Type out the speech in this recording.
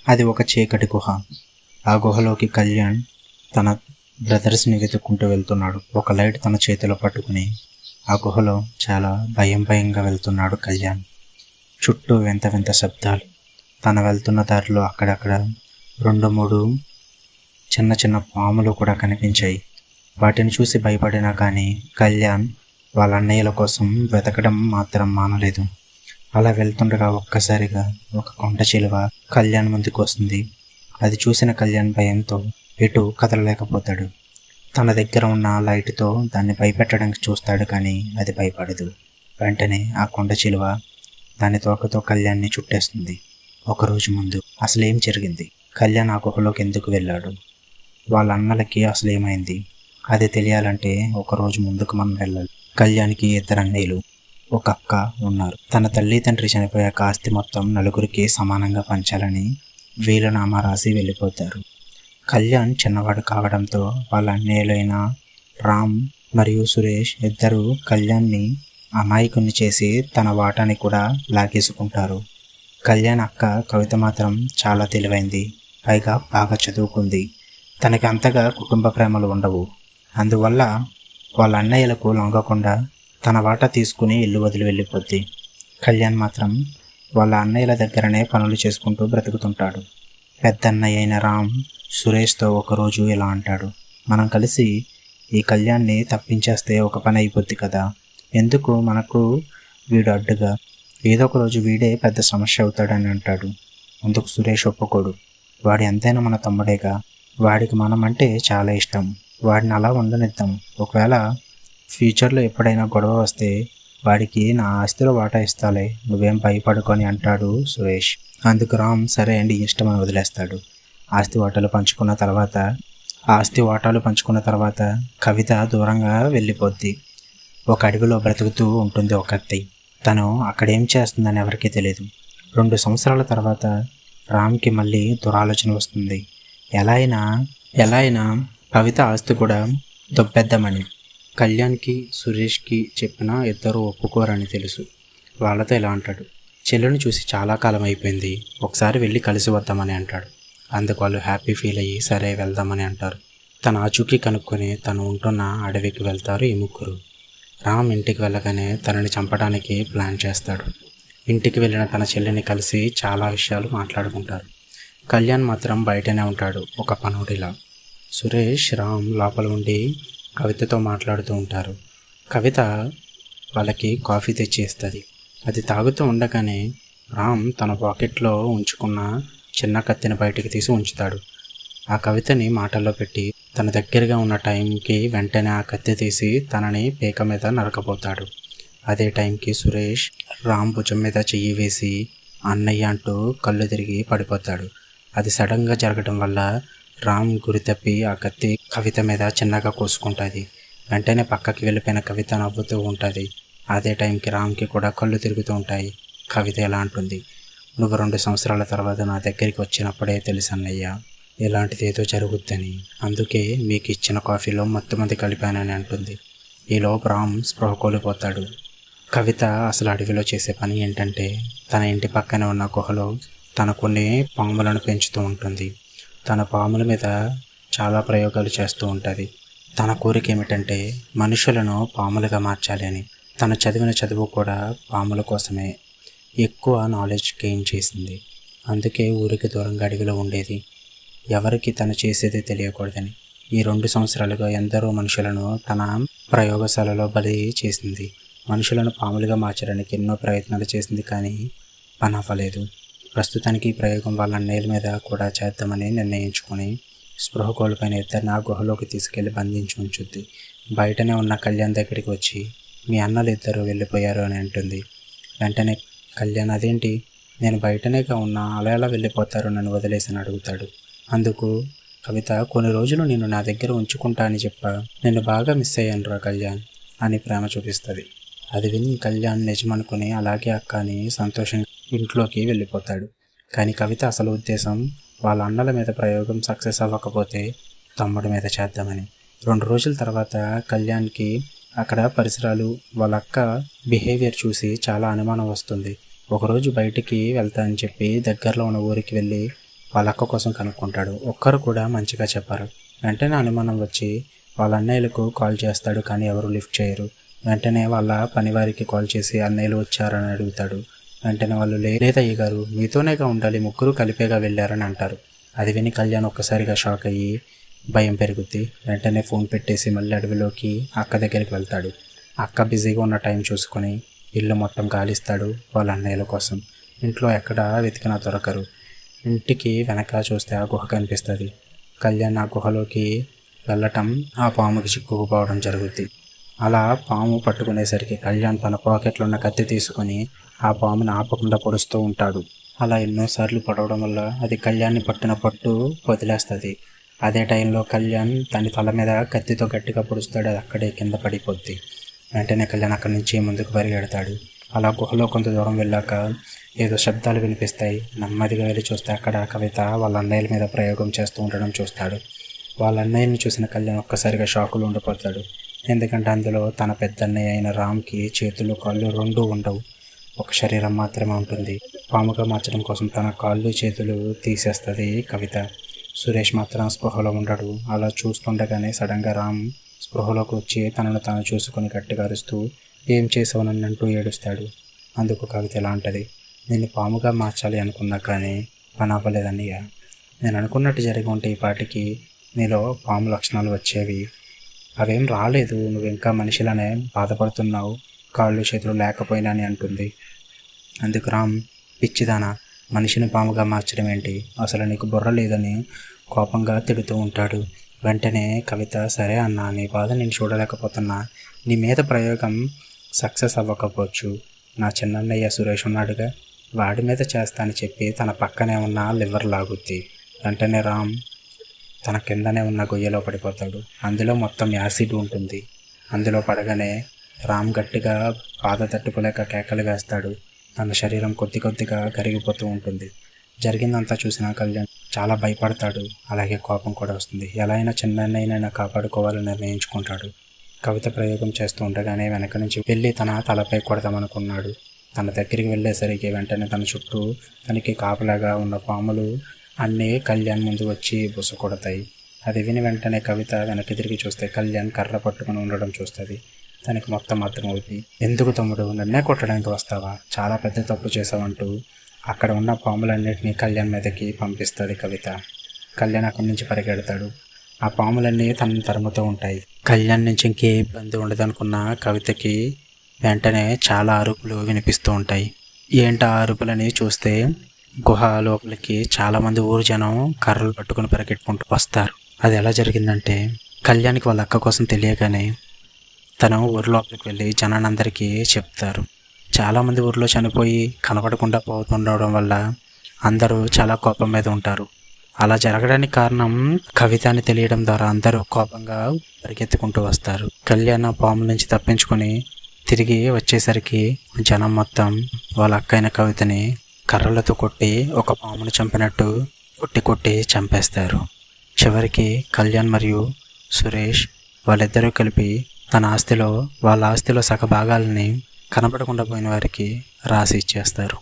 అది ఒక చీకటి గుహ. ఆ గుహలోకి కళ్యాణ్ తన బ్రదర్స్ని వెతుక్కుంటూ వెళ్తున్నాడు. ఒక లైట్ తన చేతిలో పట్టుకుని ఆ గుహలో చాలా భయంగా వెళ్తున్నాడు కళ్యాణ్. చుట్టూ వింత వింత శబ్దాలు. తన వెళ్తున్న దారిలో అక్కడక్కడ 2-3 చిన్న చిన్న పాములు కూడా కనిపించాయి. వాటిని చూసి భయపడినా కానీ కళ్యాణ్ వాళ్ళ అన్నయ్యల కోసం వెతకడం మాత్రం మానలేదు. అలా వెళ్తుండగా ఒక్కసారిగా ఒక కొండ చిలువ కళ్యాణ్ ముందుకు వస్తుంది. అది చూసిన కళ్యాణ్ భయంతో ఎటు కదలలేకపోతాడు. తన దగ్గర ఉన్న లైట్తో దాన్ని భయపెట్టడానికి చూస్తాడు కానీ అది భయపడదు. వెంటనే ఆ కొండ చిలువ దాని తోకతో కళ్యాణ్ని చుట్టేస్తుంది. ఒకరోజు ముందు అసలు ఏం జరిగింది, కళ్యాణ్ ఆ గుహలోకి ఎందుకు వెళ్ళాడు, వాళ్ళ అన్నలకి అసలు ఏమైంది, అది తెలియాలంటే ఒకరోజు ముందుకు మనం వెళ్ళాలి. కళ్యాణ్కి 2 అన్నయ్యలు, ఒక అక్క ఉన్నారు. తన తల్లి తండ్రి చనిపోయాక ఆస్తి మొత్తం నలుగురికి సమానంగా పంచాలని వీలునామా రాసి వెళ్ళిపోతారు. కళ్యాణ్ చిన్నవాడు కావడంతో వాళ్ళ అన్నయ్యలైన రామ్ మరియు సురేష్ ఇద్దరు కళ్యాణ్ని అమాయకుని చేసి తన వాటాని కూడా లాగేసుకుంటారు. కళ్యాణ్ అక్క కవిత మాత్రం చాలా తెలివైంది, పైగా బాగా చదువుకుంది. తనకి అంతగా కుటుంబ ప్రేమలు ఉండవు. అందువల్ల వాళ్ళ అన్నయ్యలకు లొంగకుండా తన వాటా తీసుకుని ఇల్లు వదిలి వెళ్ళిపోద్ది. కళ్యాణ్ మాత్రం వాళ్ళ అన్నయ్యల దగ్గరనే పనులు చేసుకుంటూ బ్రతుకుతుంటాడు. పెద్దన్నయ్య అయిన రామ్ సురేష్తో ఒకరోజు ఇలా అంటాడు, మనం కలిసి ఈ కళ్యాణ్ని తప్పించేస్తే ఒక పని అయిపోద్ది కదా, ఎందుకు మనకు వీడు అడ్డుగా, ఏదో ఒక రోజు వీడే పెద్ద సమస్య అవుతాడని అంటాడు. అందుకు సురేష్ ఒప్పుకోడు. వాడు ఎంతైనా మన తమ్ముడేగా, వాడికి మనం అంటే చాలా ఇష్టం, వాడిని అలా ఉండనిద్దాం, ఒకవేళ ఫ్యూచర్లో ఎప్పుడైనా గొడవ వస్తే వాడికి నా ఆస్తిలో వాటా ఇస్తాలే, నువ్వేం భయపడుకొని అంటాడు సురేష్. అందుకు రామ్ సరే అండి ఇష్టమని వదిలేస్తాడు. ఆస్తి వాటాలు పంచుకున్న తర్వాత కవిత దూరంగా వెళ్ళిపోద్ది. ఒక అడవిలో బ్రతుకుతూ ఉంటుంది ఒక అత్తి. తను అక్కడేం చేస్తుందని ఎవరికీ తెలియదు. 2 సంవత్సరాల తర్వాత రామ్కి మళ్ళీ దురాలోచన వస్తుంది. ఎలా అయినా కవిత ఆస్తి కూడా దొబ్బేద్దామని. కళ్యాణ్కి సురేష్కి చెప్పినా ఇద్దరు ఒప్పుకోరని తెలుసు. వాళ్ళతో ఇలా అంటాడు, చెల్లెని చూసి చాలా కాలం అయిపోయింది, ఒకసారి వెళ్ళి కలిసి వద్దామని అంటాడు. అందుకు వాళ్ళు హ్యాపీ ఫీల్ అయ్యి సరే వెళ్దామని అంటారు. తన ఆచూకీ కనుక్కొని తను ఉంటున్న అడవికి వెళ్తారు ఈ ముగ్గురు. రామ్ ఇంటికి వెళ్ళగానే తనని చంపడానికి ప్లాన్ చేస్తాడు. ఇంటికి వెళ్ళిన తన చెల్లిని కలిసి చాలా విషయాలు మాట్లాడుకుంటారు. కళ్యాణ్ మాత్రం బయటనే ఉంటాడు ఒక పనుడిలా. సురేష్ రామ్ లోపల ఉండి కవితతో మాట్లాడుతూ ఉంటారు. కవిత వాళ్ళకి కాఫీ తెచ్చి ఇస్తుంది. అది తాగుతూ ఉండగానే రామ్ తన పాకెట్లో ఉంచుకున్న చిన్న కత్తిని బయటికి తీసి ఉంచుతాడు. ఆ కవితని మాటల్లో పెట్టి తన దగ్గరగా ఉన్న టైంకి వెంటనే ఆ కత్తి తీసి తనని పీక మీద నరకపోతాడు. అదే టైంకి సురేష్ రామ్ భుజం మీద చెయ్యి వేసి అన్నయ్య అంటూ కళ్ళు తిరిగి పడిపోతాడు. అది సడన్గా జరగడం వల్ల రామ్ గురి తప్పి ఆ కత్తి కవిత మీద చిన్నగా కోసుకుంటుంది. వెంటనే పక్కకి వెళ్ళిపోయిన కవిత నవ్వుతూ ఉంటుంది. అదే టైంకి రామ్కి కూడా కళ్ళు తిరుగుతూ ఉంటాయి. కవిత ఎలా అంటుంది, నువ్వు 2 సంవత్సరాల తర్వాత నా దగ్గరికి వచ్చినప్పుడే తెలుసు అన్నయ్య, ఇలాంటిది ఏదో జరుగుద్దని, అందుకే మీకు ఇచ్చిన కాఫీలో మొత్తమంది కలిపానని అంటుంది. ఈలోపు రామ్ స్పృహ కోల్పోతాడు. కవిత అసలు అడవిలో చేసే పని ఏంటంటే తన ఇంటి పక్కనే ఉన్న గుహలో తన కొన్ని పాములను పెంచుతూ ఉంటుంది. తన పాముల మీద చాలా ప్రయోగాలు చేస్తూ ఉంటుంది. తన కోరిక ఏమిటంటే మనుషులను పాములుగా మార్చాలి అని. తను చదివిన చదువు కూడా పాముల కోసమే. ఎక్కువ నాలెడ్జ్ గెయిన్ చేసింది. అందుకే ఊరికి దూరంగా అడవిలో ఉండేది, ఎవరికి తను చేసేది తెలియకూడదని. ఈ 2 సంవత్సరాలుగా ఎందరో మనుషులను తన ప్రయోగశాలలో బలి చేసింది. మనుషులను పాములుగా మార్చడానికి ఎన్నో ప్రయత్నాలు చేసింది కానీ పని అవ్వలేదు. ప్రస్తుతానికి ఈ ప్రయోగం వాళ్ళ అన్నయ్యల మీద కూడా చేద్దామని నిర్ణయించుకొని స్పృహ కోల్పోయిన ఇద్దరిని ఆ గుహలోకి తీసుకెళ్లి బంధించి ఉంచుద్ది. బయటనే ఉన్న కళ్యాణ్ దగ్గరికి వచ్చి మీ అన్నలు ఇద్దరు వెళ్ళిపోయారు అని అంటుంది. వెంటనే కళ్యాణ్ అదేంటి, నేను బయటనేగా ఉన్నా, అలా ఎలా వెళ్ళిపోతారు నన్ను వదిలేసి అని అడుగుతాడు. అందుకు కవిత కొన్ని రోజులు నేను నా దగ్గర ఉంచుకుంటా అని చెప్పా, నేను బాగా మిస్ అయ్యాను రా కళ్యాణ్ అని ప్రేమ చూపిస్తుంది. అది విని కళ్యాణ్ నిజమనుకుని అలాగే అక్క అని సంతోషంగా ఇంట్లోకి వెళ్ళిపోతాడు. కానీ కవిత అసలు ఉద్దేశం వాళ్ళ అన్నల మీద ప్రయోగం సక్సెస్ అవ్వకపోతే తమ్ముడి మీద చేద్దామని. 2 రోజుల తర్వాత కళ్యాణ్కి అక్కడ పరిసరాలు వాళ్ళ అక్క బిహేవియర్ చూసి చాలా అనుమానం వస్తుంది. ఒకరోజు బయటికి వెళ్తా అని చెప్పి దగ్గరలో ఉన్న ఊరికి వెళ్ళి వాళ్ళ అక్క కోసం కనుక్కుంటాడు. ఒక్కరు కూడా మంచిగా చెప్పారు. వెంటనే అనుమానం వచ్చి వాళ్ళ అన్నయ్యలకు కాల్ చేస్తాడు, కానీ ఎవరు లిఫ్ట్ చేయరు. వెంటనే వాళ్ళ పనివారికి కాల్ చేసి అన్నయ్యలు వచ్చారని అడుగుతాడు. వెంటనే వాళ్ళు లేదయ్య గారు, మీతోనేగా ఉండాలి, ముగ్గురు కలిపేగా వెళ్ళారని అంటారు. అది విని కళ్యాణ్ ఒక్కసారిగా షాక్ అయ్యి భయం పెరుగుద్ది. వెంటనే ఫోన్ పెట్టేసి మళ్ళీ అడవిలోకి అక్క దగ్గరికి వెళ్తాడు. అక్క బిజీగా ఉన్న టైం చూసుకొని ఇల్లు మొత్తం గాలిస్తాడు వాళ్ళ అన్నయ్యల కోసం. ఇంట్లో ఎక్కడా వెతికినా దొరకరు. ఇంటికి వెనక చూస్తే ఆ గుహ కనిపిస్తుంది. కళ్యాణ్ ఆ గుహలోకి వెళ్ళటం ఆ పాముకి చిక్కుకుపోవడం జరుగుద్ది. అలా పాము పట్టుకునేసరికి కళ్యాణ్ తన పాకెట్లో ఉన్న కత్తి తీసుకొని ఆ పాముని ఆపకుండా పొడుస్తూ ఉంటాడు. అలా ఎన్నోసార్లు పొడవడం వల్ల అది కళ్యాణ్ని పట్టిన పట్టు వదిలేస్తుంది. అదే టైంలో కళ్యాణ్ తన తల మీద కత్తితో గట్టిగా పొడుస్తాడు. అది అక్కడే కింద పడిపోద్ది. వెంటనే కళ్యాణ్ అక్కడి నుంచి ముందుకు పరిగెడతాడు. అలా గుహలో కొంత దూరం వెళ్ళాక ఏదో శబ్దాలు వినిపిస్తాయి. నెమ్మదిగా వెళ్ళి చూస్తే అక్కడ కవిత వాళ్ళ అన్నయ్యల మీద ప్రయోగం చేస్తూ ఉండడం చూస్తాడు. వాళ్ళ అన్నయ్యని చూసిన కళ్యాణ్ ఒక్కసారిగా షాకులో ఉండిపోతాడు. ఎందుకంటే అందులో తన పెద్దన్నయ్య అయిన రామ్కి చేతులు కాళ్ళు రెండూ ఉండవు, ఒక శరీరం మాత్రమే ఉంటుంది. పాముగా మార్చడం కోసం తన కాళ్ళు చేతులు తీసేస్తుంది కవిత. సురేష్ మాత్రం స్పృహలో ఉండడు. అలా చూస్తుండగానే సడన్గా రామ్ స్పృహలోకి వచ్చి తనను తాను చూసుకొని గట్టిగా అరుస్తూ ఏం చేసావునన్నంటూ ఏడుస్తాడు. అందుకు కవిత ఎలా అంటది, నేను పాముగా మార్చాలి అనుకున్నా కానీ పని అవ్వలేదన్నయ్య. నేను అనుకున్నట్టు జరిగి ఉంటే ఈ పాటికి నీలో పాము లక్షణాలు వచ్చేవి. అవేం రాలేదు, నువ్వు ఇంకా మనిషిలానే బాధపడుతున్నావు, కాళ్ళు చేతులు లేకపోయినా అని అంటుంది. అందుకు రామ్, పిచ్చిదానా, మనిషిని పాముగా మార్చడం ఏంటి, అసలు నీకు బుర్ర లేదని కోపంగా తిడుతూ ఉంటాడు. వెంటనే కవిత, సరే అన్నా, నీ బాధ నేను చూడలేకపోతున్నా, నీ మీద ప్రయోగం సక్సెస్ అవ్వకపోవచ్చు, నా చిన్నన్నయ్య సురేష్ ఉన్నాడుగా, వాడి మీద చేస్తా అని చెప్పి తన పక్కనే ఉన్న లివర్ లాగుద్ది. వెంటనే రామ్ తన కిందనే ఉన్న గొయ్యలో పడిపోతాడు. అందులో మొత్తం యాసిడ్ ఉంటుంది. అందులో పడగానే రామ్ గట్టిగా బాధ తట్టుకోలేక కేకలు వేస్తాడు. తన శరీరం కొద్ది కొద్దిగా కరిగిపోతూ ఉంటుంది. జరిగిందంతా చూసిన కళ్యాణ్ చాలా భయపడతాడు. అలాగే కోపం కూడా వస్తుంది. ఎలా అయినా చిన్నన్నయ్యనైనా కాపాడుకోవాలని నిర్ణయించుకుంటాడు. కవిత ప్రయోగం చేస్తూ ఉండగానే వెనక నుంచి వెళ్ళి తన తలపై కొడదామనుకున్నాడు. తన దగ్గరికి వెళ్ళేసరికి వెంటనే తన చుట్టూ తనకి కాపలాగా ఉన్న పాములు అన్నీ కళ్యాణ్ ముందు వచ్చి బుస కొడతాయి. అది విని వెంటనే కవిత వెనక్కి తిరిగి చూస్తే కళ్యాణ్ కర్ర పట్టుకుని ఉండడం చూస్తుంది. తనకి మొత్తం అర్థమవుతుంది. ఎందుకు తమ్ముడు, నన్నే కొట్టడానికి వస్తావా, చాలా పెద్ద తప్పు చేసావంటూ అక్కడ ఉన్న పాములన్నింటినీ కళ్యాణ్ మీదకి పంపిస్తుంది కవిత. కళ్యాణ్ అక్కడి నుంచి పరిగెడతాడు. ఆ పాములన్నీ తనని తరుముతూ ఉంటాయి. కళ్యాణ్ నుంచి ఇంకే ఇబ్బంది ఉండదనుకున్న కవితకి వెంటనే చాలా అరుపులు వినిపిస్తూ ఉంటాయి. ఏంటి ఆ అరుపులని చూస్తే గుహ లోపలికి చాలామంది ఊరు జనం కర్రలు పట్టుకుని పరిగెట్టుకుంటూ వస్తారు. అది ఎలా జరిగిందంటే కళ్యాణ్కి వాళ్ళ అక్క కోసం తెలియగానే తను ఊరి లోపలికి వెళ్ళి జనానందరికీ చెప్తారు. చాలామంది ఊరిలో చనిపోయి కనపడకుండా పోతుండడం వల్ల అందరూ చాలా కోపం మీద ఉంటారు. అలా జరగడానికి కారణం కవిత అని తెలియడం ద్వారా అందరూ కోపంగా పరిగెత్తుకుంటూ వస్తారు. కళ్యాణ్ పాము నుంచి తప్పించుకొని తిరిగి వచ్చేసరికి జనం మొత్తం వాళ్ళ అక్క అయిన కవితని కర్రలతో కొట్టి ఒక పామును చంపినట్టు కొట్టి చంపేస్తారు. చివరికి కళ్యాణ్ మరియు సురేష్ వాళ్ళిద్దరూ కలిపి తన ఆస్తిలో వాళ్ళ ఆస్తిలో సగ భాగాలని కనపడకుండా పోయిన వారికి రాసి ఇచ్చేస్తారు.